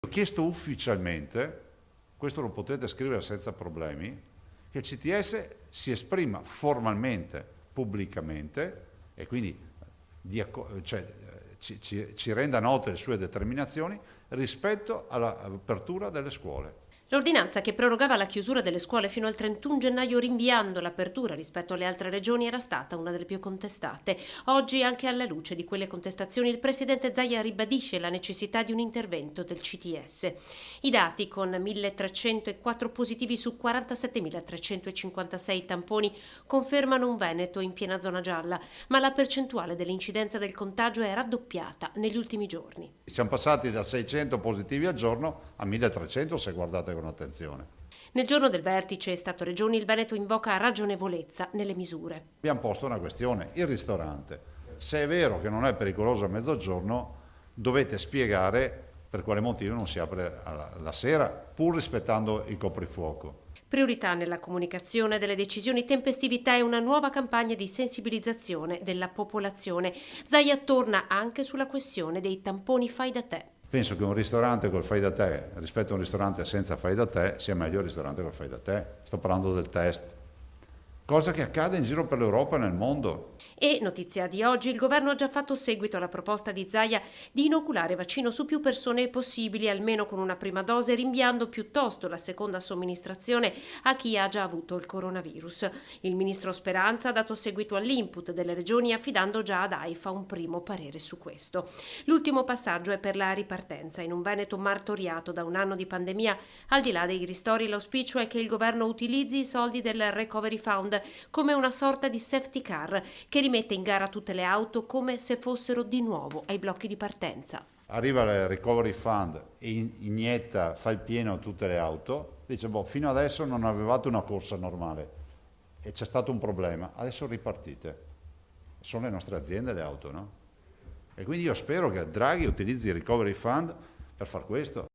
Ho chiesto ufficialmente, questo lo potete scrivere senza problemi, che il CTS si esprima formalmente, pubblicamente e quindi ci renda note le sue determinazioni rispetto all'apertura delle scuole. L'ordinanza che prorogava la chiusura delle scuole fino al 31 gennaio rinviando l'apertura rispetto alle altre regioni era stata una delle più contestate. Oggi, anche alla luce di quelle contestazioni, il presidente Zaia ribadisce la necessità di un intervento del CTS. I dati, con 1.304 positivi su 47.356 tamponi, confermano un Veneto in piena zona gialla, ma la percentuale dell'incidenza del contagio è raddoppiata negli ultimi giorni. Siamo passati da 600 positivi al giorno a 1300 se guardate con attenzione. Nel giorno del vertice Stato-Regioni il Veneto invoca ragionevolezza nelle misure. Abbiamo posto una questione, il ristorante. Se è vero che non è pericoloso a mezzogiorno, dovete spiegare per quale motivo non si apre la sera, pur rispettando il coprifuoco. Priorità nella comunicazione delle decisioni, tempestività e una nuova campagna di sensibilizzazione della popolazione. Zaia torna anche sulla questione dei tamponi fai da te. Penso che un ristorante col fai da te rispetto a un ristorante senza fai da te sia meglio il ristorante col fai da te. Sto parlando del test. Cosa che accade in giro per l'Europa e nel mondo. E, notizia di oggi, il governo ha già fatto seguito alla proposta di Zaia di inoculare vaccino su più persone possibili, almeno con una prima dose, rinviando piuttosto la seconda somministrazione a chi ha già avuto il coronavirus. Il ministro Speranza ha dato seguito all'input delle regioni, affidando già ad AIFA un primo parere su questo. L'ultimo passaggio è per la ripartenza. In un Veneto martoriato da un anno di pandemia, al di là dei ristori, l'auspicio è che il governo utilizzi i soldi del Recovery Fund come una sorta di safety car che rimette in gara tutte le auto come se fossero di nuovo ai blocchi di partenza. Arriva il Recovery Fund e inietta, fa il pieno a tutte le auto, dice fino adesso non avevate una corsa normale e c'è stato un problema, adesso ripartite. Sono le nostre aziende le auto, no? E quindi io spero che Draghi utilizzi il Recovery Fund per far questo.